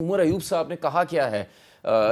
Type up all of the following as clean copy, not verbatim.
उमर अयूब साहब ने कहा क्या है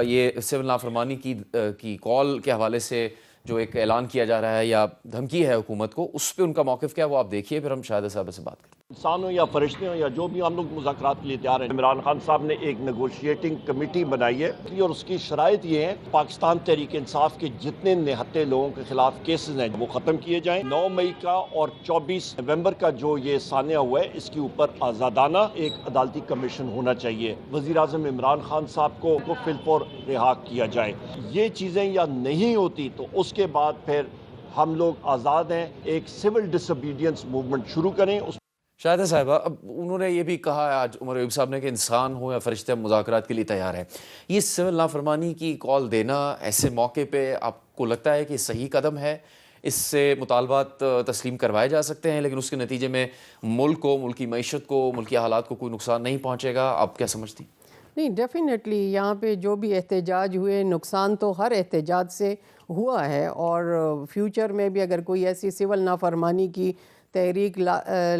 ये सिविल नाफरमानी की कॉल के हवाले से जो एक ऐलान किया जा रहा है या धमकी है हुकूमत को, उस पे उनका मौक़िफ़ क्या है वो आप देखिए, फिर हम शाहिद साहब से बात करते हैं। इंसान हो या फरिश्ते हो या जो भी, हम लोग मुज़ाकरात के लिए तैयार हैं। इमरान खान साहब ने एक नेगोशिएटिंग कमेटी बनाई है और उसकी शराइत ये है, पाकिस्तान तहरीक इंसाफ के जितने निहत्ते लोगों के खिलाफ केसेस हैं वो ख़त्म किए जाएँ। 9 मई का और 24 नवंबर का जो ये सानिया हुआ है, इसके ऊपर आज़ादाना एक अदालती कमीशन होना चाहिए। वज़ीर आज़म इमरान खान साहब को फिलफौर रिहा किया जाए। ये चीज़ें या नहीं होती तो उसके बाद फिर हम लोग आज़ाद हैं, एक सिविल डिसोबीडियंस मूवमेंट शुरू करें। शाहिदा साहिबा, अब उन्होंने ये भी कहा आज उमर अयूब साहब ने कि इंसान हो या फरिश्ते मुज़ाकरात के लिए तैयार है। ये सिविल नाफरमानी की कॉल देना ऐसे मौके पे आपको लगता है कि सही कदम है? इससे मुतालबात तस्लीम करवाए जा सकते हैं, लेकिन उसके नतीजे में मुल्क को, मुल्क की मईशत को, मुल्क के हालात को कोई नुकसान नहीं पहुँचेगा? आप क्या समझती? नहीं, डेफ़िनेटली यहाँ पे जो भी एहतजाज हुए, नुकसान तो हर एहतजाज से हुआ है और फ्यूचर में भी अगर कोई ऐसी सिविल नाफरमानी की तहरीक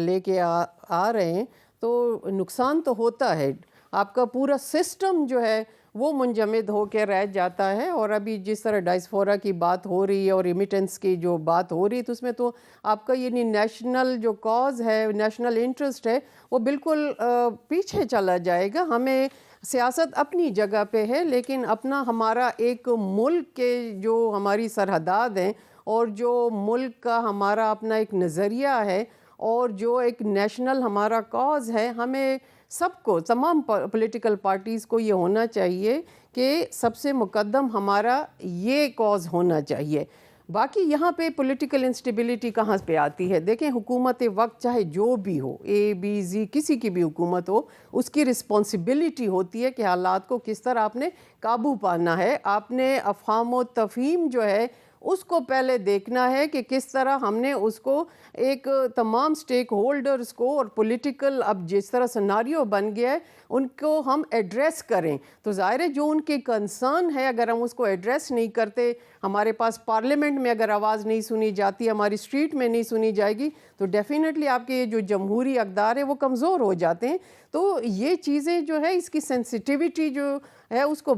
लेके आ रहे हैं तो नुकसान तो होता है। आपका पूरा सिस्टम जो है वो मुंजमद होके रह जाता है। और अभी जिस तरह डायस्पोरा की बात हो रही है और रेमिटेंस की जो बात हो रही है, तो उसमें तो आपका ये नेशनल जो कॉज है, नेशनल इंटरेस्ट है, वो बिल्कुल पीछे चला जाएगा। हमें सियासत अपनी जगह पे है, लेकिन अपना हमारा एक मुल्क के जो हमारी सरहदाद हैं और जो मुल्क का हमारा अपना एक नज़रिया है और जो एक नेशनल हमारा कॉज है, हमें सबको, तमाम पॉलिटिकल पार्टीज़ को ये होना चाहिए कि सबसे मुकद्दम हमारा ये कॉज होना चाहिए। बाकी यहाँ पे पॉलिटिकल इंस्टेबिलिटी कहाँ पे आती है? देखें, हुकूमत वक्त चाहे जो भी हो, ए बी ज़ी किसी की भी हुकूमत हो, उसकी रिस्पॉन्सिबिलिटी होती है कि हालात को किस तरह आपने काबू पाना है। आपने अफ़हाम व तफ़हीम जो है उसको पहले देखना है कि किस तरह हमने उसको एक तमाम स्टेक होल्डर्स को और पॉलिटिकल, अब जिस तरह सिनारियो बन गया है, उनको हम एड्रेस करें। तो ज़ाहिर है जो उनके कंसर्न है, अगर हम उसको एड्रेस नहीं करते, हमारे पास पार्लियामेंट में अगर आवाज़ नहीं सुनी जाती, हमारी स्ट्रीट में नहीं सुनी जाएगी, तो डेफ़िनेटली आपके जो जमहूरी अक़दार है वो कमज़ोर हो जाते हैं। तो ये चीज़ें जो है, इसकी सेंसिटिविटी जो है उसको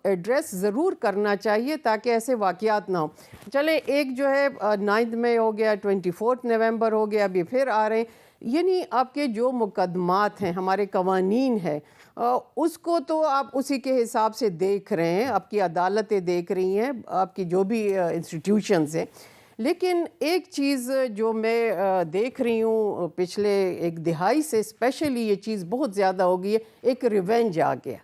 एड्रेस ज़रूर करना चाहिए ताकि ऐसे वाक़यात ना हो। चले, एक जो है 9 मई हो गया, 24 नवंबर हो गया, अभी फिर आ रहे हैं। यानी आपके जो मुकदमात हैं, हमारे कवानीन है, उसको तो आप उसी के हिसाब से देख रहे हैं, आपकी अदालतें देख रही हैं, आपकी जो भी इंस्टीट्यूशंस हैं। लेकिन एक चीज़ जो मैं देख रही हूँ पिछले एक दिहाई से स्पेशली, ये चीज़ बहुत ज़्यादा हो गई है, एक रिवेंज आ गया।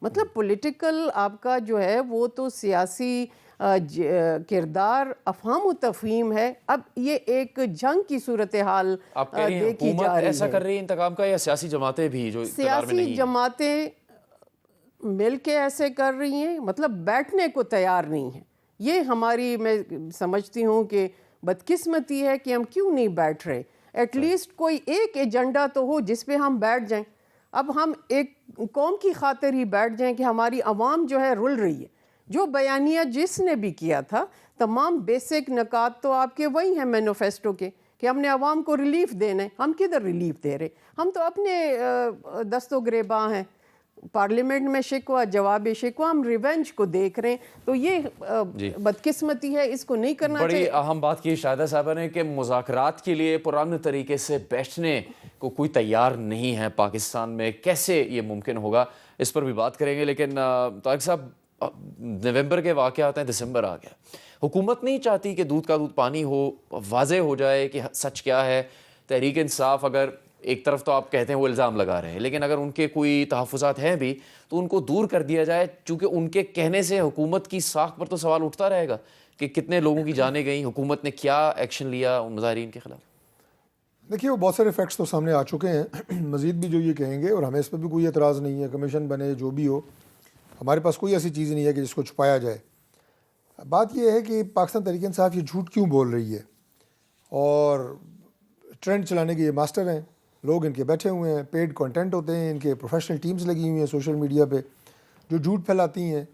मतलब पॉलिटिकल आपका जो है वो तो सियासी किरदार अफ़हाम व तफ़हीम है। अब ये एक जंग की सूरत हाल आप कह रही हैं देखी जा हुकूमत रही ऐसा है। कर रही है इंतकाम का, या सियासी जमातें भी जो इक़्तिदार में नहीं सियासी हैं? जमातें मिल के ऐसे कर रही हैं, मतलब बैठने को तैयार नहीं हैं। ये हमारी, मैं समझती हूँ कि बदकिस्मती है कि हम क्यों नहीं बैठ रहे। एटलीस्ट कोई एक एजेंडा तो हो जिस पे हम बैठ जाएं। अब हम एक कौम की खातिर ही बैठ जाएं कि हमारी आवाम जो है रुल रही है। जो बयानिया जिसने भी किया था, तमाम बेसिक नकात तो आपके वही हैं मैनिफेस्टो के, कि हमने आवाम को रिलीफ देना है। हम किधर रिलीफ दे रहे? हम तो अपने दस्तो गिरेबां हैं। पार्लियामेंट में शिकवा जवाब शिकवा, हम रिवेंज को देख रहे हैं। तो ये बदकिस्मती है, इसको नहीं करना बड़ी चाहिए। अहम बात की शाहिदा साहबा ने कि मुज़ाकरात के लिए पुराने तरीके से बैठने को कोई तैयार नहीं है पाकिस्तान में। कैसे ये मुमकिन होगा, इस पर भी बात करेंगे। लेकिन तारिक साहब, नवंबर के वाक़यात हैं, दिसंबर आ गया। हुकूमत नहीं चाहती कि दूध का दूध पानी हो, वाज़े हो जाए कि सच क्या है। तहरीक इंसाफ, अगर एक तरफ तो आप कहते हैं वो इल्ज़ाम लगा रहे हैं, लेकिन अगर उनके कोई तहफ़्फ़ुज़ात हैं भी तो उनको दूर कर दिया जाए, चूँकि उनके कहने से हुकूमत की साख पर तो सवाल उठता रहेगा कि कितने लोगों की जानें गईं, हुकूमत ने क्या एक्शन लिया उन मुज़ाहिरीन के ख़िलाफ़। देखिए, वो बहुत सारे फैक्ट्स तो सामने आ चुके हैं। मज़ीद भी जो ये कहेंगे, और हमें इस पर भी कोई एतराज़ नहीं है, कमीशन बने जो भी हो, हमारे पास कोई ऐसी चीज़ नहीं है कि जिसको छुपाया जाए। बात यह है कि पाकिस्तान तहरीक इंसाफ ये झूठ क्यों बोल रही है, और ट्रेंड चलाने के ये मास्टर हैं। लोग इनके बैठे हुए हैं, पेड कंटेंट होते हैं, इनके प्रोफेशनल टीम्स लगी हुई हैं सोशल मीडिया पे जो झूठ फैलाती हैं।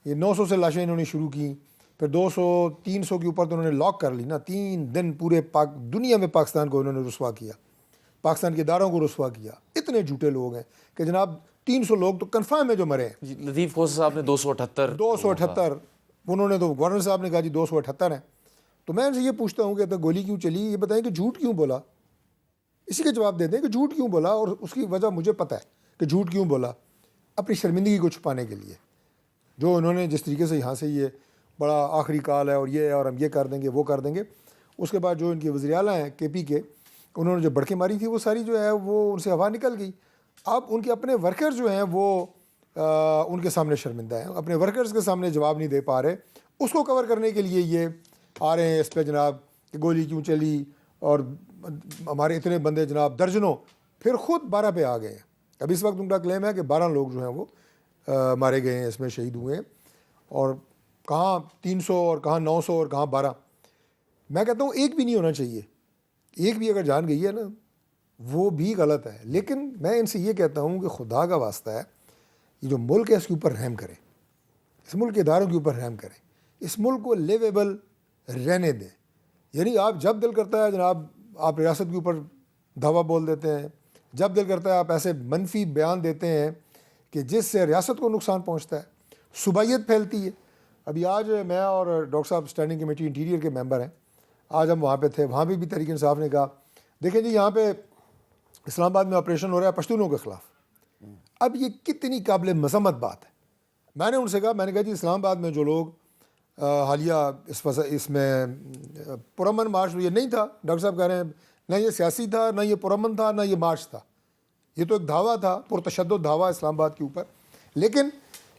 ये 900 से लाशें इन्होंने शुरू की, फिर 200-300 के ऊपर तो उन्होंने लॉक कर ली ना। 3 दिन पूरे दुनिया में पाकिस्तान को उन्होंने रुसवा किया, पाकिस्तान के इदारों को रुसवा किया। इतने झूठे लोग हैं कि जनाब 300 लोग तो कन्फर्म है जो मरे हैं। जी, लतीफ़ खोसा साहब ने 278, उन्होंने तो गवर्नर साहब ने कहा जी 278 है। तो मैं इनसे ये पूछता हूँ कि तो गोली क्यों चली, ये बताएं कि झूठ क्यों बोला, इसी के जवाब दे दें कि झूठ क्यों बोला, और उसकी वजह मुझे पता है कि झूठ क्यों बोला, अपनी शर्मिंदगी को छुपाने के लिए। जो उन्होंने जिस तरीके से यहाँ से ये बड़ा आखिरी काल है और ये है और हम ये कर देंगे वो कर देंगे, उसके बाद जो इनकी वज़ीर आला हैं KP के, उन्होंने जो बड़के मारी थी वो सारी जो है वो उनसे हवा निकल गई। अब उनके अपने वर्कर्स जो हैं वो उनके सामने शर्मिंदा हैं, अपने वर्कर्स के सामने जवाब नहीं दे पा रहे। उसको कवर करने के लिए ये आ रहे हैं इस पर जनाब कि गोली क्यों चली और हमारे इतने बंदे जनाब दर्जनों, फिर ख़ुद 12 पे आ गए हैं। अब इस वक्त उनका क्लेम है कि 12 लोग जो हैं वो मारे गए हैं, इसमें शहीद हुए हैं, और कहाँ 300 और कहाँ 900 और कहाँ 12। मैं कहता हूँ एक भी नहीं होना चाहिए, एक भी अगर जान गई है ना वो भी गलत है। लेकिन मैं इनसे ये कहता हूँ कि खुदा का वास्ता है, ये जो मुल्क है इसके ऊपर रहम करें, इस मुल्क के इदारों के ऊपर रहम करें, इस मुल्क को लिवेबल रहने दें। यानी आप जब दिल करता है जनाब आप रियासत के ऊपर धावा बोल देते हैं, जब दिल करता है आप ऐसे मनफी बयान देते हैं कि जिससे रियासत को नुकसान पहुँचता है, सूबाइयत फैलती है। अभी आज मैं और डॉक्टर साहब स्टैंडिंग कमेटी इंटीरियर के मेंबर हैं, आज हम वहाँ पे थे, वहाँ भी तहरीक इंसाफ ने कहा देखें जी यहाँ पे इस्लामाबाद में ऑपरेशन हो रहा है पश्तूनों के ख़िलाफ़। अब ये कितनी काबिल मज़म्मत बात है। मैंने उनसे कहा, मैंने कहा जी इस्लामाबाद में जो लोग हालिया इसमें पुरअमन मार्च ये नहीं था, डॉक्टर साहब कह रहे हैं ना ये सियासी था, ना ये पुरअमन था, ना ये मार्च था, ये तो एक धावा था, पुरतशद्दुद धावा इस्लामाबाद के ऊपर। लेकिन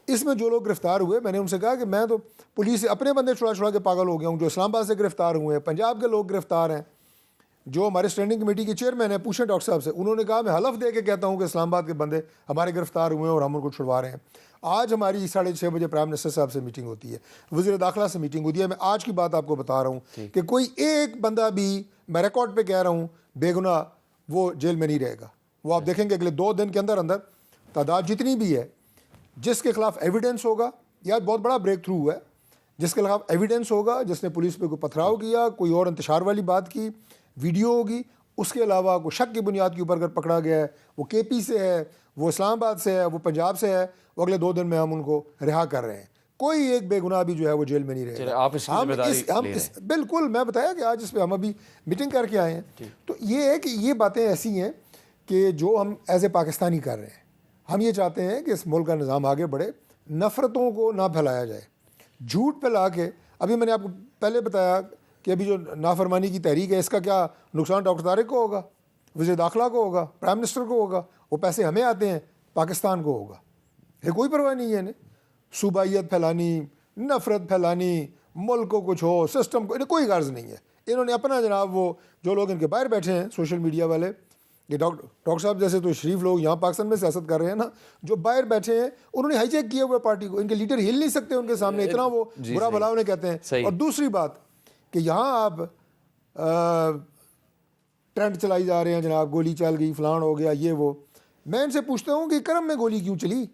इसमें जो लोग गिरफ़्तार हुए, मैंने उनसे कहा कि मैं तो पुलिस से अपने बंदे छुड़ा के पागल हो गया हूँ। जो इस्लामाबाद से गिरफ़्तार हुए हैं, पंजाब के लोग गिरफ़्तार हैं, जो हमारे स्टैंडिंग कमेटी के चेयरमैन हैं, पूछें डॉक्टर साहब से, उन्होंने कहा मैं हलफ दे के कहता हूँ कि इस्लामाबाद के बंदे हमारे गिरफ़्तार हुए हैं और हम उनको छुड़वा रहे हैं। आज हमारी 6:30 बजे प्राइम मिनिस्टर साहब से मीटिंग होती है, वज़ीर दाखिला से मीटिंग होती है। मैं आज की बात आपको बता रहा हूँ कि कोई एक बंदा भी, मैं रिकॉर्ड पे कह रहा हूँ, बेगुनाह वो जेल में नहीं रहेगा। वो आप देखेंगे अगले 2 दिन के अंदर अंदर तादाद जितनी भी है, जिसके खिलाफ एविडेंस होगा, यह बहुत बड़ा ब्रेक थ्रू है, जिसके खिलाफ एविडेंस होगा, जिसने पुलिस पे कोई पथराव किया, कोई और इंतशार वाली बात की, वीडियो होगी, उसके अलावा कोई शक की बुनियाद के ऊपर अगर पकड़ा गया है, वो KP से है, वो इस्लामाबाद से है, वो पंजाब से है, वो अगले 2 दिन में हम उनको रिहा कर रहे हैं। कोई एक बेगुनाह भी जो है वो जेल में नहीं रहेगा। आप इसकी जिम्मेदारी बिल्कुल, मैं बताया कि आज इस पर हम अभी मीटिंग करके आए हैं। तो ये है कि ये बातें ऐसी हैं कि जो हम एज ए पाकिस्तानी कर रहे हैं। हम ये चाहते हैं कि इस मुल्क का निज़ाम आगे बढ़े, नफ़रतों को ना फैलाया जाए, झूठ फैला के। अभी मैंने आपको पहले बताया कि अभी जो नाफरमानी की तहरीक है, इसका क्या नुकसान डॉक्टर तारिक को होगा, वज़ीर दाखिला को होगा, प्राइम मिनिस्टर को होगा, वो पैसे हमें आते हैं, पाकिस्तान को होगा। ये कोई परवाह नहीं है इन्हें। सूबाइयत फैलानी, नफ़रत फैलानी, मुल्क को कुछ हो, सिस्टम को, इन्हें कोई गर्ज नहीं है। इन्होंने अपना जनाब वो जो लोग इनके बाहर बैठे हैं सोशल मीडिया वाले, ये डॉक्टर साहब जैसे तो शरीफ लोग यहाँ पाकिस्तान में सियासत कर रहे हैं ना, जो बाहर बैठे हैं उन्होंने हाईजैक किया हुआ पार्टी को। इनके लीडर हिल नहीं सकते उनके सामने, इतना वो बुरा भला उन्हें कहते हैं। और दूसरी बात कि यहाँ आप ट्रेंड चलाई जा रहे हैं जनाब, गोली चल गई, फलान हो गया, ये वो। मैं इनसे पूछता हूँ कि करम में गोली क्यों चली?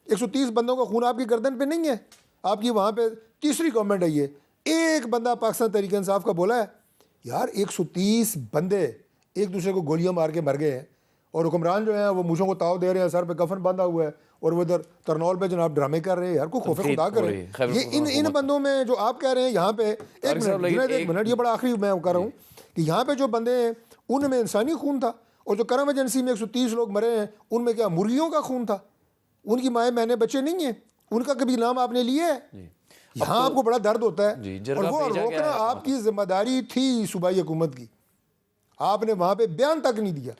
130 बंदों का खून आपकी गर्दन पे नहीं है? आपकी वहाँ पे तीसरी गवर्नमेंट है ये। एक बंदा पाकिस्तान तहरीक इंसाफ का बोला है यार 130 बंदे एक दूसरे को गोलियां मार के मर गए हैं, और हुक्मरान जो है वो मूँछों को ताव दे रहे हैं, सर पे कफन बांधा हुआ है, और वो इधर तरनौल पे जनाब ड्रामे कर रहे हैं। यार को खौफ खुदा करें। ये इन बंदों में जो आप कह रहे हैं यहाँ पे, एक मिनट, ये बड़ा आखिरी मैं कर रहा हूँ कि यहाँ पे जो बंदे हैं उनमें इंसानी खून था, और जो करम एजेंसी में 130 लोग मरे हैं उनमें क्या मुर्गियों का खून था? उनकी माएँ बहनें बच्चे नहीं हैं, उनका कभी नाम आपने लिया है? यहाँ आपको बड़ा दर्द होता है, और वो रोकना आपकी जिम्मेदारी थी सूबाई हुकूमत की। आपने वहाँ पे बयान तक नहीं दिया।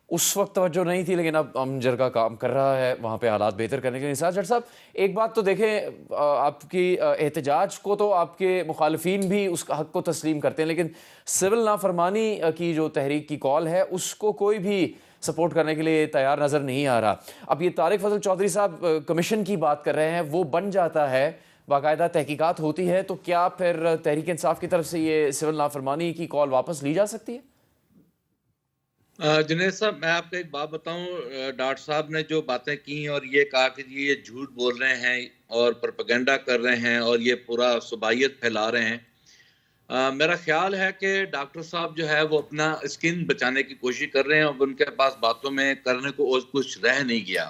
उस वक्त तवज्जो नहीं थी, लेकिन अब जरगा काम कर रहा है वहाँ पे हालात बेहतर करने के लिए। निसार जट साहब, एक बात तो देखें, आपकी एहतजाज को तो आपके मुखालफीन भी उस हक़ को तस्लीम करते हैं, लेकिन सिविल नाफरमानी की जो तहरीक की कॉल है उसको कोई भी सपोर्ट करने के लिए तैयार नज़र नहीं आ रहा। अब ये तारिक फजल चौधरी साहब कमीशन की बात कर रहे हैं, वो बन जाता है, बाकायदा तहकीकात होती है, तो क्या फिर तहरीक इंसाफ की तरफ से ये सिविल नाफरमानी की कॉल वापस ली जा सकती है? जुनैद साहब, मैं आपको एक बात बताऊं, डॉक्टर साहब ने जो बातें की और ये कहा कि ये झूठ बोल रहे हैं और प्रोपेगेंडा कर रहे हैं और ये पूरा सुबाइयत फैला रहे हैं, मेरा ख्याल है कि डॉक्टर साहब जो है वो अपना स्किन बचाने की कोशिश कर रहे हैं, और उनके पास बातों में करने को और कुछ रह नहीं गया।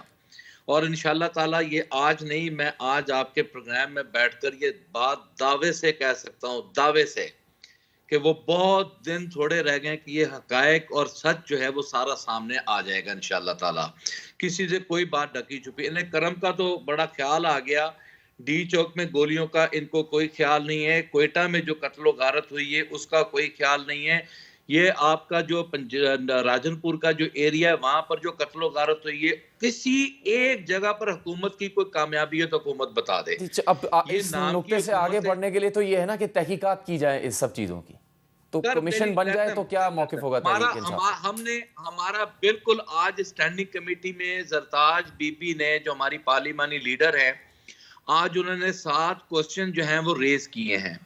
और इंशाल्लाह ताला ये आज नहीं, मैं आज आपके प्रोग्राम में बैठकर ये बात दावे से कह सकता हूँ, दावे से, कि वो बहुत दिन थोड़े रह गए कि ये हकायक और सच जो है वो सारा सामने आ जाएगा इंशाल्लाह ताला। किसी से कोई बात ढकी छुपी, इन्हें कर्म का तो बड़ा ख्याल आ गया, डी चौक में गोलियों का इनको कोई ख्याल नहीं है, क्वेटा में जो कत्लो गारत हुई है उसका कोई ख्याल नहीं है, ये आपका जो राजनपुर का जो एरिया है वहां पर जो कत्लो गारत हुई है, किसी एक जगह पर हुकूमत की कोई कामयाबी है तो हुकूमत बता दे। अब इस नुक्ते से आगे बढ़ने के लिए तो ये है ना कि तहकीकात की जाए इस सब चीजों की, तो कमीशन बन जाए तो क्या मौकिफ होगा तहरीक इंसाफ? हमने हमारा बिल्कुल आज स्टैंडिंग कमेटी में जरताज बीबी ने, जो हमारी पार्लिमानी लीडर है, आज उन्होंने 7 क्वेश्चन जो हैं वो रेज किए हैं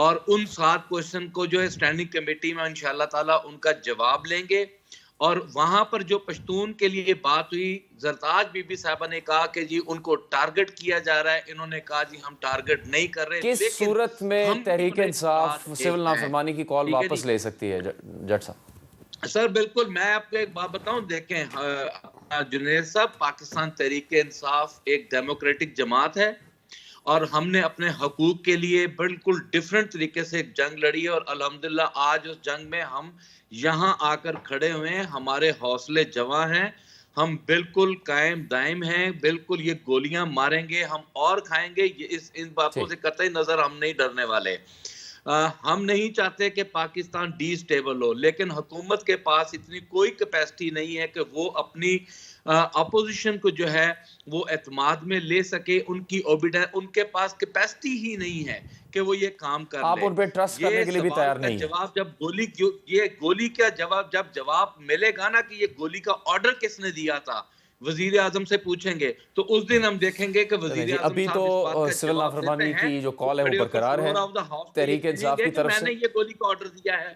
और उन 7 क्वेश्चन को जो है स्टैंडिंग कमेटी में इंशाल्लाह ताला उनका जवाब लेंगे। और वहां पर जो पश्तून के लिए बात हुई, जरताज बीबी साहबा ने कहा कि जी उनको टारगेट किया जा रहा है, इन्होंने कहा जी हम टारगेट नहीं कर रहे। किस सूरत में तहरीक इंसाफ सिविल नाफरमानी की कॉल वापस ले सकती है जज साहब? सर बिल्कुल, मैं आपको एक बात बताऊं, देखें जुनेद साहब, पाकिस्तान तहरीक इंसाफ एक डेमोक्रेटिक जमात है और हमने अपने हकूक के लिए बिल्कुल डिफरेंट तरीके से एक जंग लड़ी है और अल्हम्दुलिल्लाह आज उस जंग में हम यहाँ आकर खड़े हुए हैं, हमारे हौसले जवां हैं, हम बिल्कुल कायम दायम हैं, बिल्कुल ये गोलियां मारेंगे हम और खाएंगे, ये इन बातों से कतई नजर हम नहीं डरने वाले। हम नहीं चाहते कि पाकिस्तान डिस्टेबल हो, लेकिन हुकूमत के पास इतनी कोई कैपेसिटी नहीं है कि वो अपनी अपोजिशन को जो है वो एतमाद में ले सके, उनकी उनके पास कैपेसिटी ही नहीं है कि वो ये काम कर आप उन पे ट्रस्ट करने के लिए भी तैयार नहीं है। जवाब जब ये गोली का जवाब मिलेगा ना कि ये गोली का ऑर्डर किसने दिया था, वजीर आजम से पूछेंगे तो उस दिन हम देखेंगे कि वजीर आजम अभी तो सिविल नाफरमानी की जो कॉल है वो बरकरार है, तहरीक इंसाफ की तरफ से मैंने ये गोली का ऑर्डर दिया है।